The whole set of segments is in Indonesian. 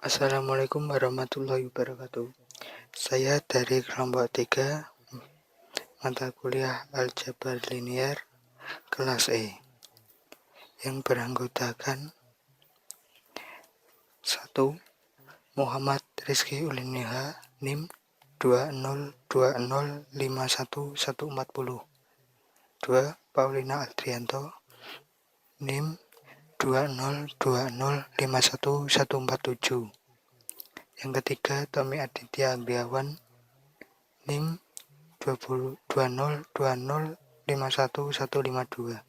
Assalamualaikum warahmatullahi wabarakatuh. Saya dari kelompok 3 mata kuliah Aljabar Linier kelas E yang beranggotakan 1. Muhammad Rizky Uliniha NIM 202051140. 2. Paulina Adrianto NIM 202051147. Yang ketiga, Tommy Aditya Agriawan NIM 202051152.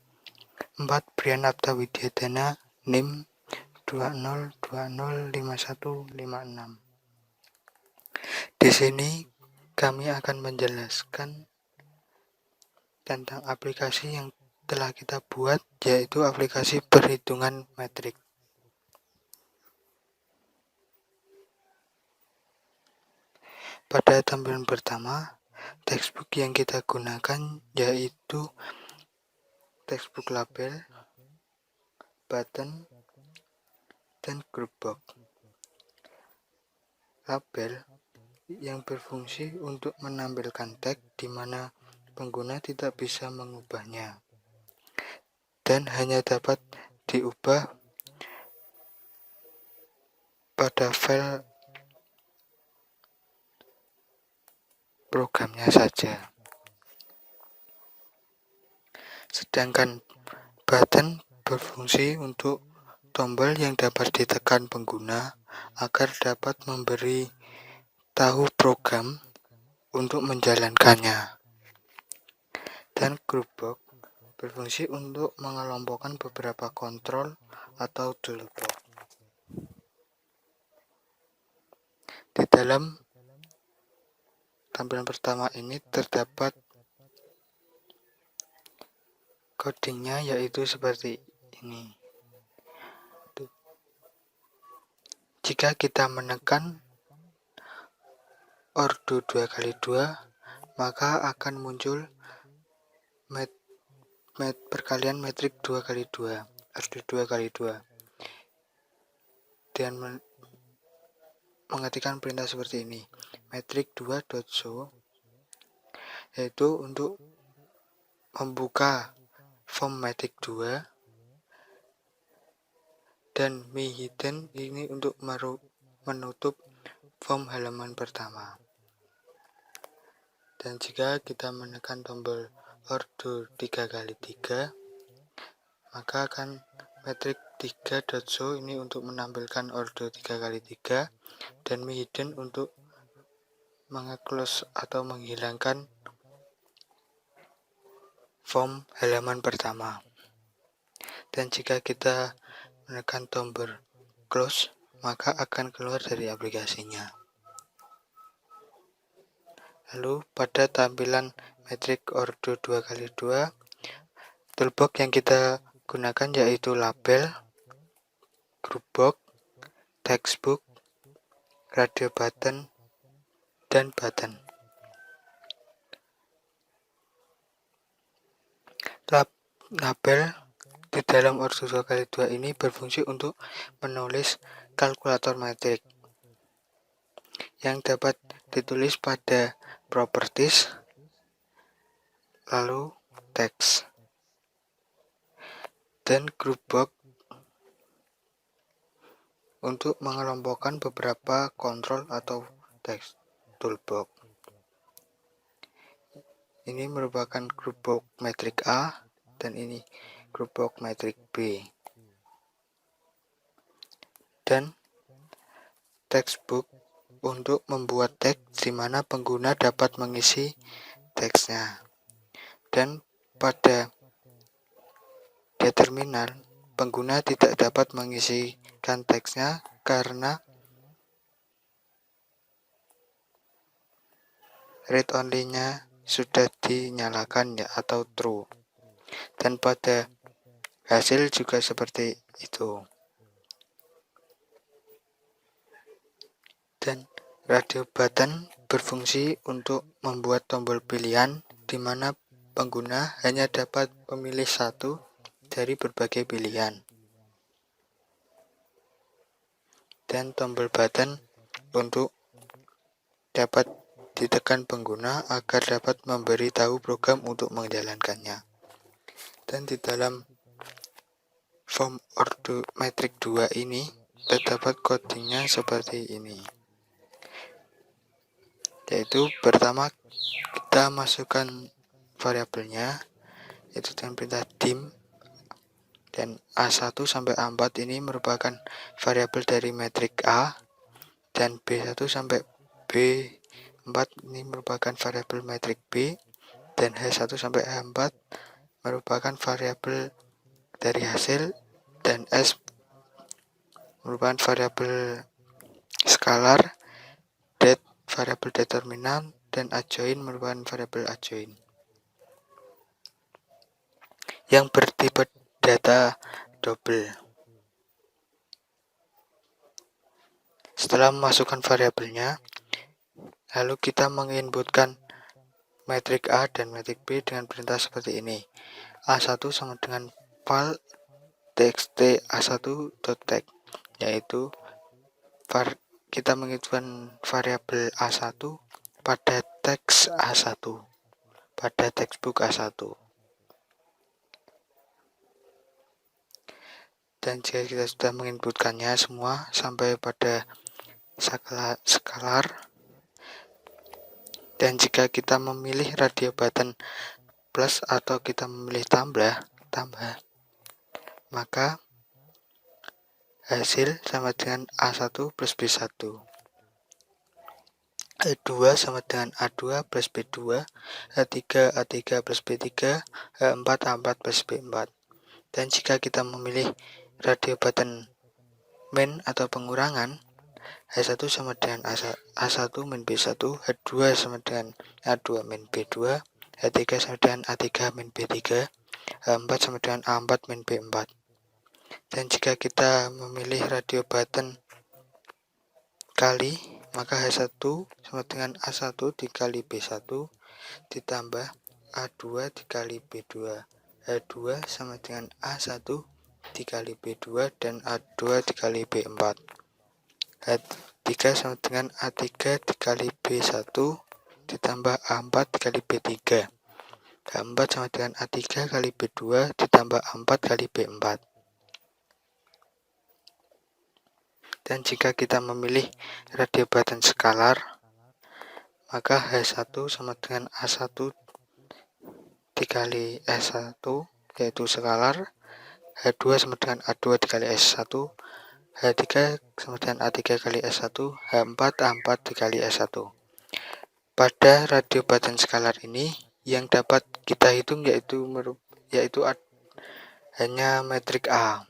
4. Brian Abta Widyadana NIM 202051156. Di sini kami akan menjelaskan tentang aplikasi yang telah kita buat, yaitu aplikasi perhitungan metrik. Pada tampilan pertama, textbook yang kita gunakan yaitu textbook label, button, dan group box. Label yang berfungsi untuk menampilkan teks di mana pengguna tidak bisa mengubahnya dan hanya dapat diubah pada file programnya saja. Sedangkan button berfungsi untuk tombol yang dapat ditekan pengguna agar dapat memberi tahu program untuk menjalankannya. Dan group box berfungsi untuk mengelompokkan beberapa kontrol atau toolbox. Di dalam tampilan pertama ini terdapat codingnya, yaitu seperti ini. Jika kita menekan ordo 2x2, maka akan muncul perkalian metrik 2x2, ordo 2x2, dan mengetikkan perintah seperti ini, metrik 2.show, yaitu untuk membuka form metrik 2, dan me hidden ini untuk menutup form halaman pertama. Dan jika kita menekan tombol ordo 3x3, maka akan metrik 3.show ini untuk menampilkan ordo 3x3, dan me hidden untuk menge-close atau menghilangkan form halaman pertama. Dan jika kita menekan tombol close, maka akan keluar dari aplikasinya. Lalu pada tampilan metrik ordo 2x2, toolbox yang kita gunakan yaitu label, group box, textbook, radio button, dan button. Label di dalam ordo 2x2 ini berfungsi untuk menulis kalkulator metrik yang dapat ditulis pada properties, lalu teks. Dan group box untuk mengelompokkan beberapa kontrol atau teks toolbox. Ini merupakan group box metrik A, dan ini group box metrik B. Dan textbook untuk membuat teks di mana pengguna dapat mengisi teksnya. Dan pada determinan, pengguna tidak dapat mengisikan teksnya karena read only-nya sudah dinyalakan ya, atau true. Dan pada hasil juga seperti itu. Dan radio button berfungsi untuk membuat tombol pilihan di mana pengguna hanya dapat memilih satu dari berbagai pilihan. dan tombol button untuk dapat ditekan pengguna agar dapat memberi tahu program untuk menjalankannya. Dan di dalam form ordo metrik 2 ini terdapat codingnya seperti ini. Yaitu pertama kita masukkan variabelnya, yaitu dengan perintah dim, dan A1 sampai A4 ini merupakan variabel dari metrik A, dan B1 sampai B4 ini merupakan variabel metrik B, dan H1 sampai H4 merupakan variabel dari hasil, dan S merupakan variabel skalar, det variabel determinan, dan adjoin merupakan variabel adjoin yang bertipe data double. Setelah memasukkan variabelnya, lalu kita menginputkan metrik A dan metrik B dengan perintah seperti ini. A1 sama dengan file txt a1.text, yaitu kita menginputkan variabel A1 pada teks A1, pada textbook A1. Dan jika kita sudah menginputkannya semua sampai pada skalar, dan jika kita memilih radio button plus atau kita memilih tambah, maka hasil sama dengan A1 plus B1, A2 sama dengan A2 plus B2, A3 plus B3, A4 plus B4. Dan jika kita memilih radio button min atau pengurangan, H1 sama dengan A1 min B1, H2 sama dengan A2 min B2, H3 sama dengan A3 min B3, H4 sama dengan A4 min B4. Dan jika kita memilih radio button kali, maka H1 sama dengan A1 dikali B1 ditambah A2 dikali B2. H2 sama dengan A1 dikali B2 dan A2 dikali B4. H3 sama dengan A3 dikali B1 ditambah A4 dikali B3. H4 sama dengan A3 kali B2 ditambah A4 kali B4. Dan jika kita memilih radio button skalar, maka H1 sama dengan A1 dikali S1, yaitu skalar. H2 sama dengan A2 dikali S1, H3 sama dengan A3 kali S1, H4 A4 dikali S1. Pada radio button skalar ini yang dapat kita hitung yaitu hanya metrik A.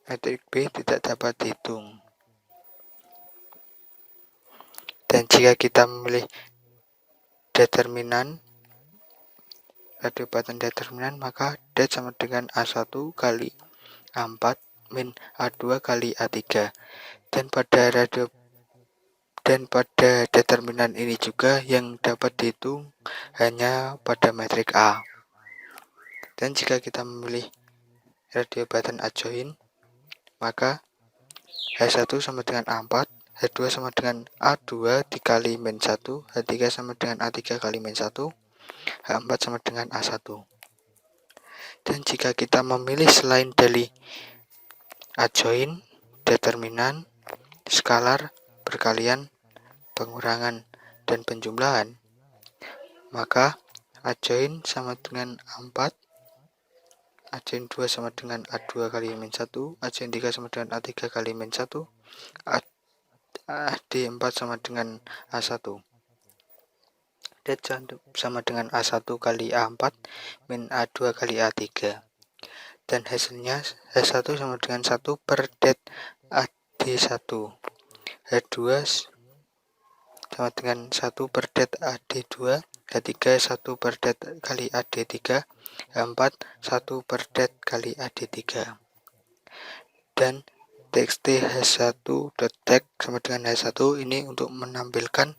Metrik B tidak dapat dihitung. Dan jika kita memilih determinan, radio button determinan, maka det sama dengan A1 kali A4 min A2 kali A3. Dan pada determinan ini juga yang dapat dihitung hanya pada metrik A. Dan jika kita memilih radio button adjoin, maka H1 sama dengan A4, H2 sama dengan A2 dikali min 1, H3 sama dengan A3 kali min 1, H4 sama dengan A1. Dan jika kita memilih selain dari adjoin, determinan, skalar, perkalian, pengurangan, dan penjumlahan, maka adjoin sama dengan A4, adjoin 2 sama dengan A2 kali min 1, adjoin 3 sama dengan A3 kali min 1, D4 sama dengan A1. Det sama dengan A1 kali A4 min A2 kali A3. Dan hasilnya H1 sama dengan 1 per det AD1. H2 sama dengan 1 per det AD2. H3 1 per det kali AD3. H4 1 per det kali AD3. Dan txt h1.text sama dengan h1 ini untuk menampilkan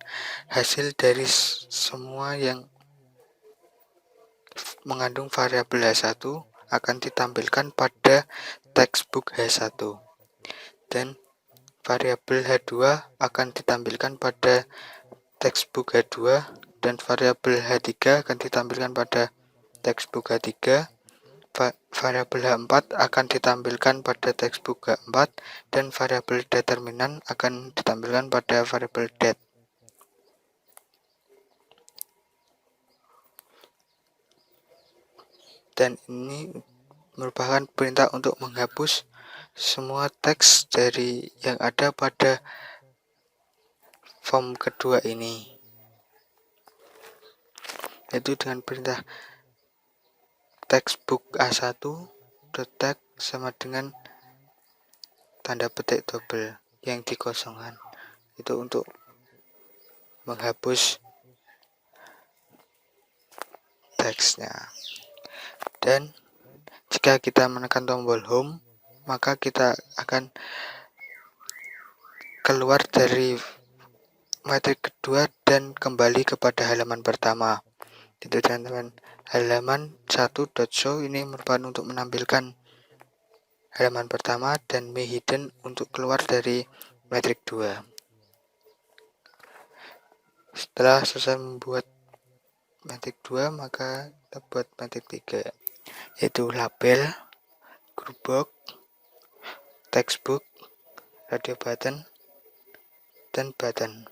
hasil dari semua yang mengandung variabel h1 akan ditampilkan pada textbook h1. Dan variabel H2 akan ditampilkan pada textbook H2 dan variabel H3 akan ditampilkan pada textbook H3. Variabel H4 akan ditampilkan pada textbook H4 dan variabel determinan akan ditampilkan pada variabel det. Dan ini merupakan perintah untuk menghapus semua teks dari yang ada pada form kedua ini, yaitu dengan perintah textbook A1.text sama dengan tanda petik double yang dikosongkan, itu untuk menghapus teksnya. Dan jika kita menekan tombol home, maka kita akan keluar dari matrik kedua dan kembali kepada halaman pertama. Itu teman-teman. Halaman 1.show ini merupakan untuk menampilkan halaman pertama dan me hidden untuk keluar dari matrik 2. Setelah selesai membuat matrik 2, maka kita buat matrik 3, yaitu label, group box, textbook, radio button, dan button.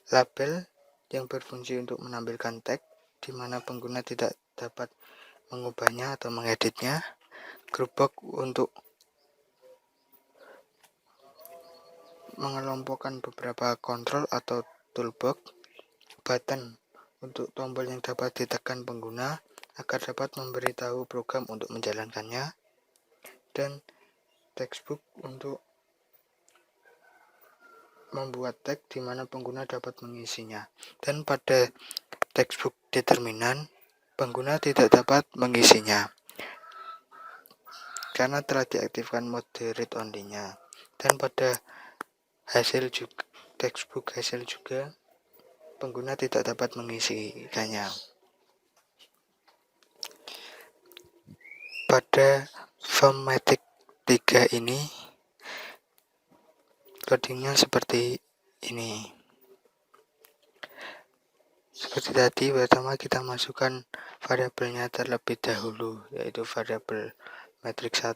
Label yang berfungsi untuk menampilkan teks di mana pengguna tidak dapat mengubahnya atau mengeditnya. Group box untuk mengelompokkan beberapa kontrol atau toolbox. Button untuk tombol yang dapat ditekan pengguna agar dapat memberitahu program untuk menjalankannya. Dan textbook untuk membuat teks di mana pengguna dapat mengisinya. Dan pada textbook determinan, pengguna tidak dapat mengisinya karena telah diaktifkan mode read only-nya. Dan pada hasil juga, textbook hasil juga, pengguna tidak dapat mengisikannya. Pada form matrik 3 ini, codingnya seperti ini. Seperti tadi, pertama kita masukkan variabelnya terlebih dahulu, yaitu variabel matrik 1,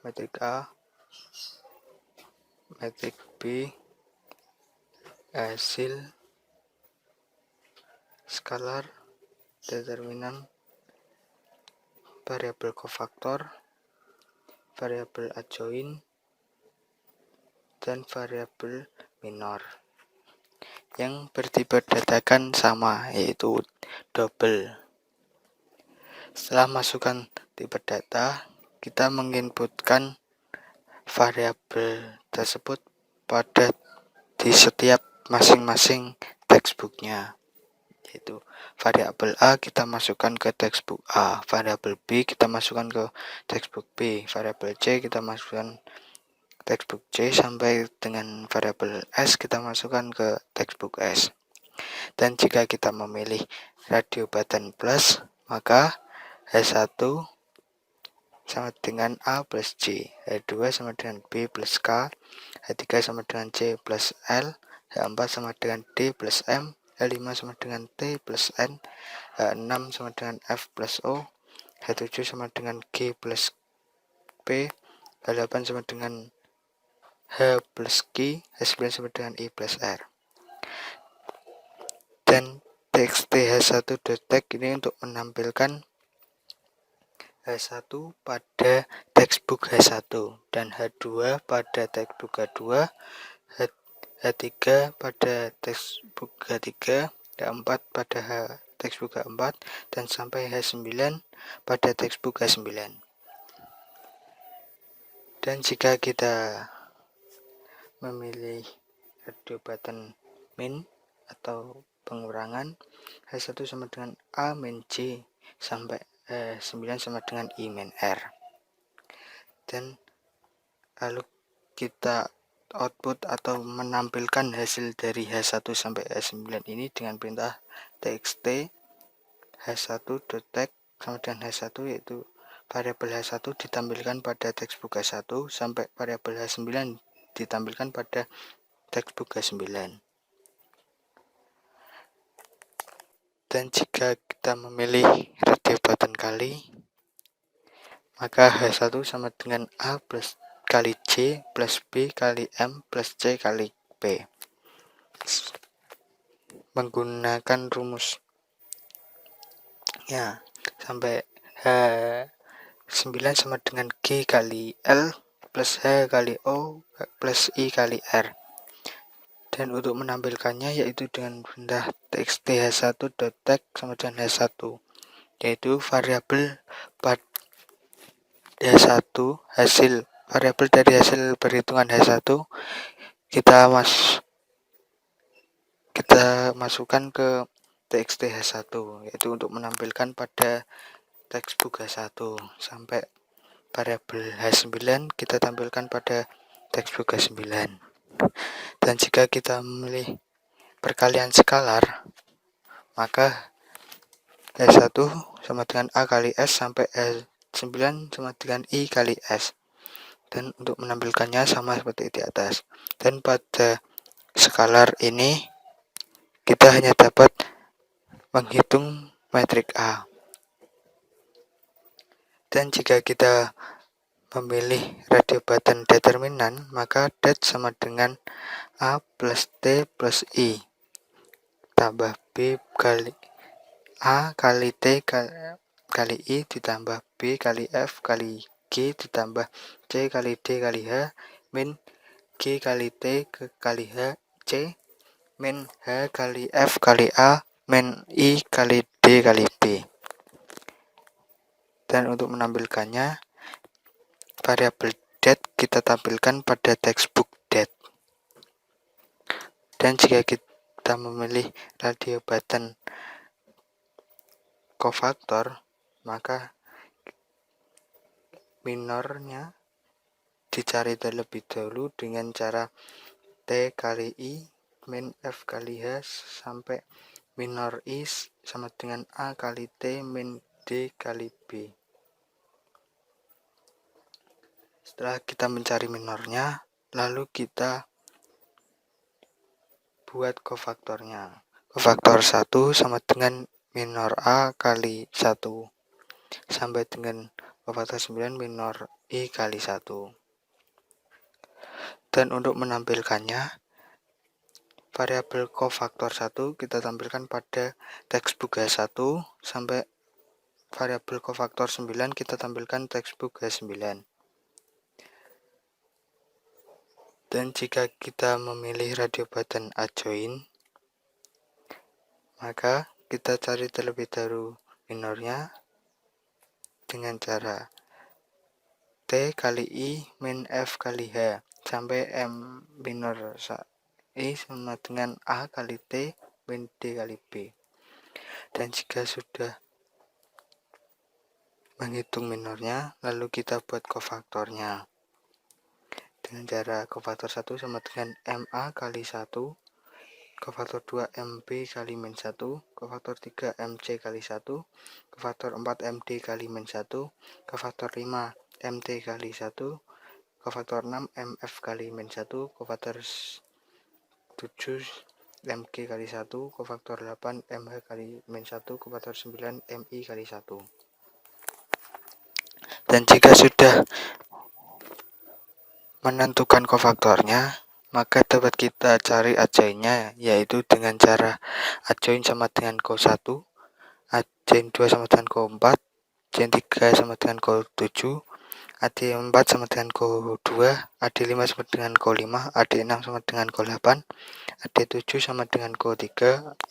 matrik A, matrik B, hasil, skalar, determinan, variabel kofaktor, variabel adjoin, dan variabel minor yang bertipe dadakan sama, yaitu double. Setelah masukkan tipe data, kita menginputkan variabel tersebut di setiap masing-masing textbooknya, yaitu variabel A kita masukkan ke textbook A, variabel B kita masukkan ke textbook B, variabel C kita masukkan textbook C, sampai dengan variabel S kita masukkan ke textbook S. Dan jika kita memilih radio button plus, maka H1 sama dengan A plus C, H2 sama dengan B plus K, H3 sama dengan C plus L, H4 sama dengan D plus M, H5 sama dengan T plus N, H6 sama dengan F plus O, H7 sama dengan G plus P, H8 sama dengan H plus Q, H9 sama dengan I plus R. Dan txt H1.text ini untuk menampilkan H1 pada textbook H1 dan H2 pada textbook H2, H3 pada textbook H3, H4 pada textbook H4, dan sampai H9 pada textbook H9. Dan jika kita memilih radio button min atau pengurangan, H1 sama dengan A min C sampai 9 sama dengan I min R. Dan lalu kita output atau menampilkan hasil dari H1 sampai H9 ini dengan perintah txt H1.text sama dengan H1, yaitu variabel H1 ditampilkan pada textbook H1 sampai variabel H9 ditampilkan pada textbook H9. Dan jika kita memilih radio button kali, maka H1 sama dengan A plus kali C plus B kali M plus C kali P. Menggunakan rumus ya, sampai H9 sama dengan G kali L plus H kali O plus I kali R. Dan untuk menampilkannya yaitu dengan benda txt h1.text sama dengan h1, yaitu variabel pada h1 hasil variabel dari hasil perhitungan h1 kita masukkan ke txt h1, yaitu untuk menampilkan pada textbook h1 sampai variabel h9 kita tampilkan pada textbook h9. Dan jika kita memilih perkalian skalar, maka S1 sama dengan A kali S sampai S9 sama dengan I kali S. Dan untuk menampilkannya sama seperti di atas. Dan pada skalar ini kita hanya dapat menghitung metrik A. Dan jika kita memilih radio button determinan, maka det sama dengan A plus T plus I tambah B kali A kali T kali I ditambah B kali F kali G ditambah C kali D kali H min G kali T kali H C min H kali F kali A min I kali D kali B. Dan untuk menampilkannya, variabel det kita tampilkan pada textbook det. Dan jika kita memilih radio button kofaktor, maka minornya dicari terlebih dahulu dengan cara T kali I min F kali H sampai minor I sama dengan A kali T min D kali B. Setelah kita mencari minornya, lalu kita buat kofaktornya. Kofaktor 1 sama dengan minor A kali 1 sampai dengan kofaktor 9 minor I kali 1. Dan untuk menampilkannya, variabel kofaktor 1 kita tampilkan pada textbook H1 sampai variabel kofaktor 9 kita tampilkan textbook H9. Dan jika kita memilih radio button adjoin, maka kita cari terlebih dahulu minornya dengan cara T kali I min F kali H sampai M minor I sama dengan A kali T min D kali B. Dan jika sudah menghitung minornya, lalu kita buat kofaktornya dengan cara kofaktor 1 sama dengan MA kali 1, kofaktor 2 MB kali min 1, kofaktor 3 MC kali 1, kofaktor 4 MD kali min 1, kofaktor 5 MT kali 1, kofaktor 6 MF kali min 1, kofaktor 7 MG kali 1, kofaktor 8 MH kali min 1, kofaktor 9 MI kali 1. Dan jika sudah menentukan kofaktornya, maka dapat kita cari adjoinnya, yaitu dengan cara adjoin sama dengan ko1, adjoin 2 sama dengan ko4, adjoin 3 sama dengan ko7, ad4 sama dengan ko2, ad5 sama dengan ko5, ad6 sama dengan ko8, ad7 sama dengan ko3,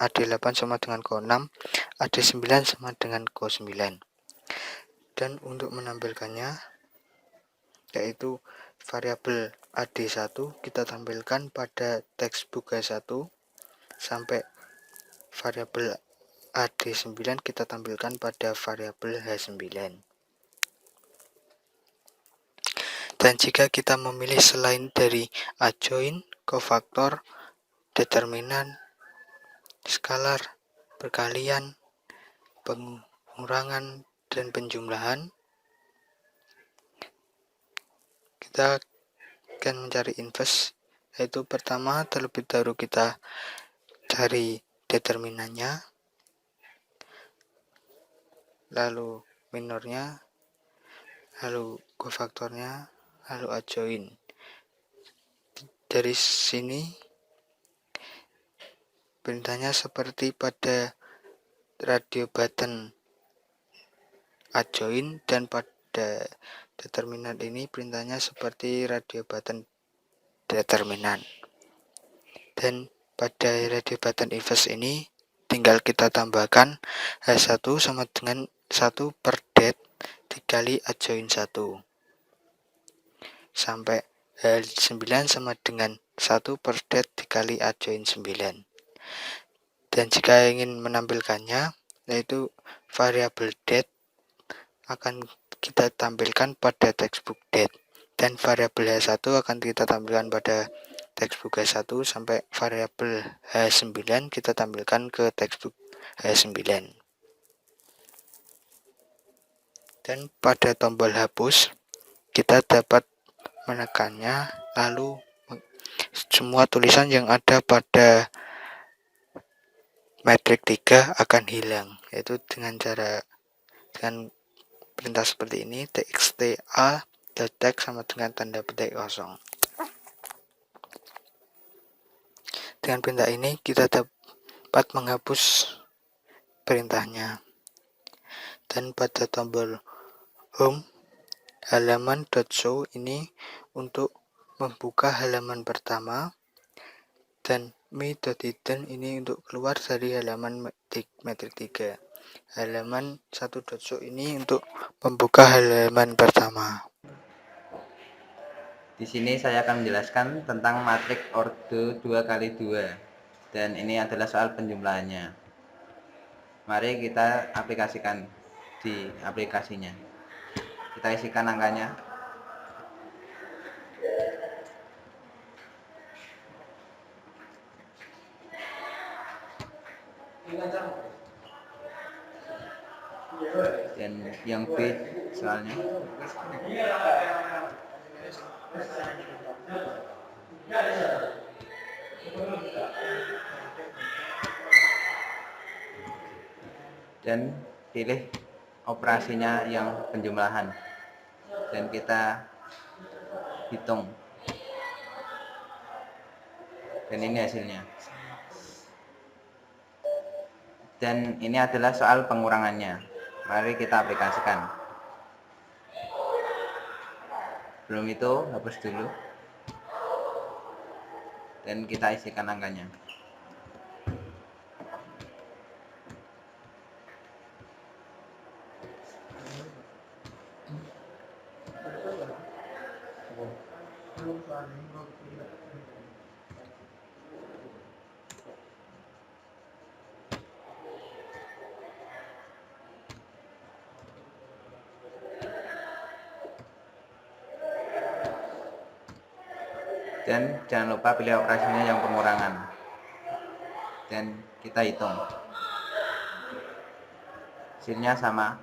ad8 sama dengan ko6, ad9 sama dengan ko9. Dan untuk menampilkannya, yaitu variabel ad1 kita tampilkan pada textbook H1 sampai variabel ad9 kita tampilkan pada variabel H9. Dan jika kita memilih selain dari adjoin, kofaktor, determinan, skalar, perkalian, pengurangan, dan penjumlahan, kita akan mencari inverse, yaitu pertama terlebih dahulu kita cari determinannya, lalu minornya, lalu kofaktornya, lalu adjoin. Dari sini perintahnya seperti pada radio button adjoin, dan pada determinan ini perintahnya seperti radio button determinan. Dan pada radio button inverse ini tinggal kita tambahkan H1 sama dengan 1 per det dikali adjoin 1 sampai H9 sama dengan 1 per det dikali adjoin 9. Dan jika ingin menampilkannya, yaitu variabel det akan kita tampilkan pada textbook det, dan variabel H1 akan kita tampilkan pada textbook H1 sampai variabel H9 kita tampilkan ke textbook H9. Dan pada tombol hapus kita dapat menekannya, lalu semua tulisan yang ada pada metrik 3 akan hilang, yaitu dengan perintah seperti ini, txt a text sama dengan tanda petik kosong. Dengan perintah ini kita dapat menghapus perintahnya. Dan pada tombol home, halaman .show ini untuk membuka halaman pertama, dan me.hidden ini untuk keluar dari halaman metrik 3. Halaman 1.show ini untuk membuka halaman pertama. Di sini saya akan menjelaskan tentang matrik orde 2x2, dan ini adalah soal penjumlahannya. Mari kita aplikasikan di aplikasinya. Kita isikan angkanya. Dan yang B soalnya. Dan pilih operasinya yang penjumlahan, dan kita hitung, dan ini hasilnya. Dan ini adalah soal pengurangannya. Mari kita aplikasikan. Belum itu, hapus dulu, dan kita isikan angkanya. Dan jangan lupa pilih operasinya yang pengurangan, dan kita hitung. Hasilnya sama,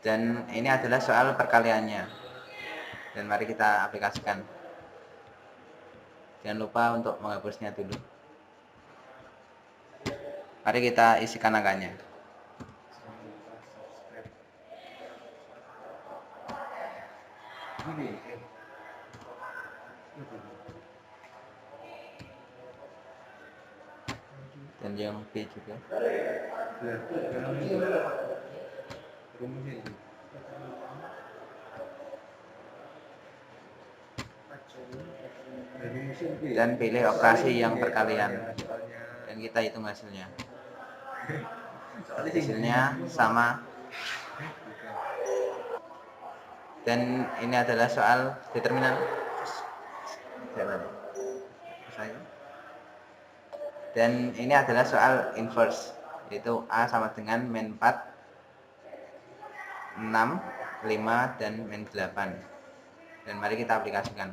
dan ini adalah soal perkaliannya, dan mari kita aplikasikan. Jangan lupa untuk menghapusnya dulu. Mari kita isikan angkanya. Dan yang B juga. Dan pilih operasi yang perkalian, dan kita hitung hasilnya. Hasilnya sama, dan ini adalah soal determinan. Dan ini adalah soal inverse, yaitu A sama dengan min 4, 6, 5, dan min 8. Dan mari kita aplikasikan.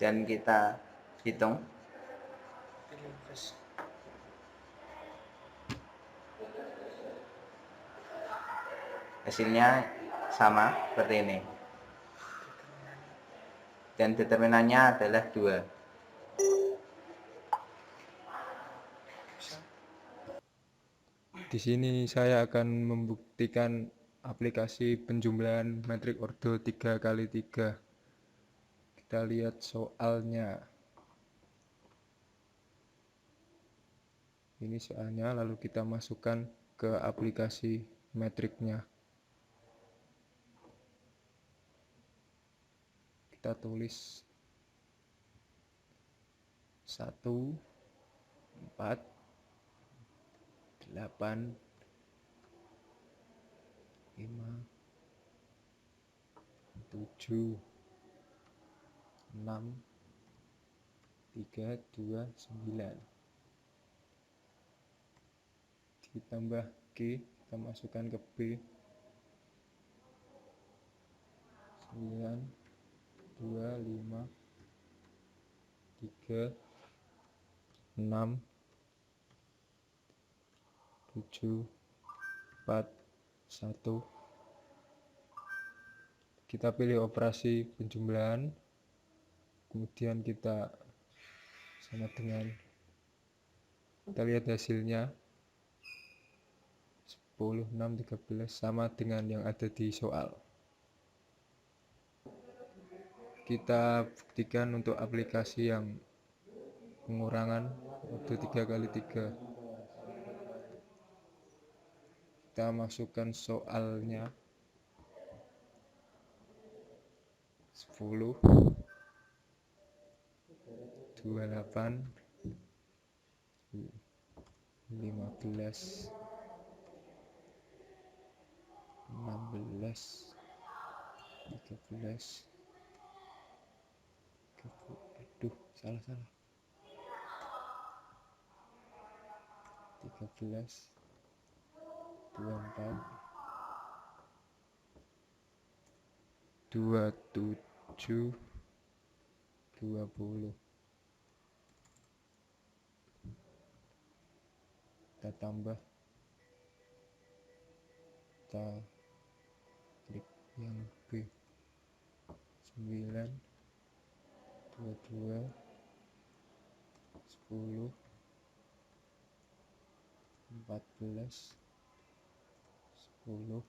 dan kita hitung. Hasilnya sama seperti ini. Dan determinannya adalah 2. Di sini saya akan membuktikan aplikasi penjumlahan metrik ordo 3x3. Kita lihat soalnya. Ini soalnya, lalu kita masukkan ke aplikasi metriknya. Kita tulis 1, 4, 8, 5, 7, 6, 3, 2, 9. Ditambah G, kita masukkan ke B. 9, 2, 5, 3, 6, 7, 4, 1. Kita pilih operasi penjumlahan, kemudian kita sama dengan, kita lihat hasilnya 10, 6, 13 sama dengan yang ada di soal. Kita buktikan untuk aplikasi yang pengurangan ordo 3x3. Kita masukkan soalnya 10, 28, 15, 16, 13, aduh salah 13, 24, 27, 20. Kita tambah, kita klik yang B, 9, 22, 10, 14, 10,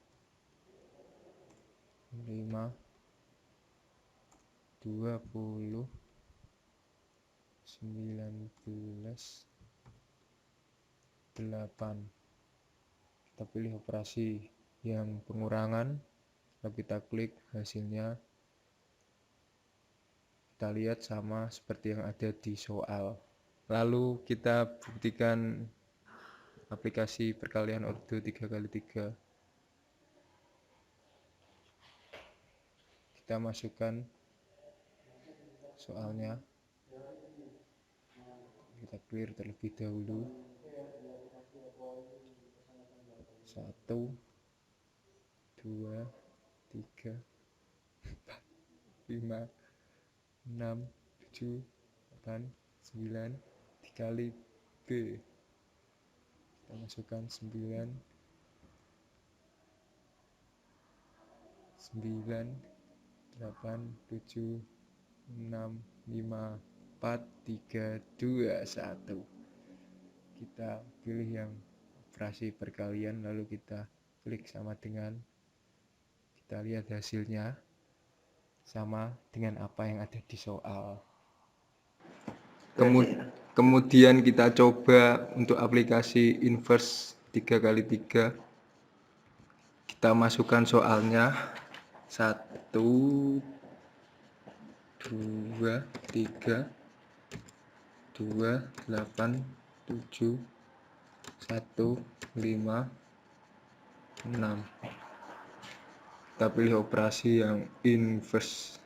5, 20, 19, 8. Kita pilih operasi yang pengurangan, lalu kita klik hasilnya. Kita lihat sama seperti yang ada di soal. Lalu kita buktikan aplikasi perkalian ordo 3x3. Kita masukkan soalnya, kita clear terlebih dahulu. 1, 2, 3, 4, 5, 6, 7, 8, 9 dikali B. Kita masukkan 9, 9, 8, 7, 6, 5, 4, 3, 2, 1. Kita pilih yang operasi perkalian, lalu kita klik sama dengan, kita lihat hasilnya sama dengan apa yang ada di soal. Kemudian kita coba untuk aplikasi inverse 3x3. Kita masukkan soalnya 1, 2, 3, 2, 8, 7, 1, 5, 6. Kita pilih operasi yang inverse.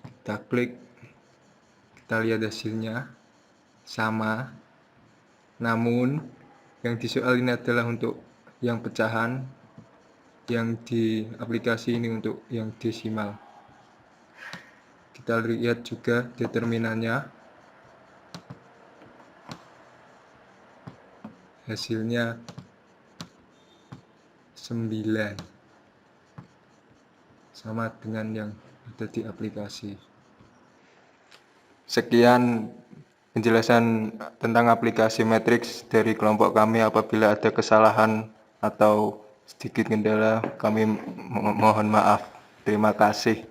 Kita klik, kita lihat hasilnya sama, namun yang di soal ini adalah untuk yang pecahan, yang di aplikasi ini untuk yang desimal. Kita lihat juga determinannya. Hasilnya 9, sama dengan yang ada di aplikasi. Sekian penjelasan tentang aplikasi Matrix dari kelompok kami. Apabila ada kesalahan atau sedikit kendala, kami mohon maaf. Terima kasih.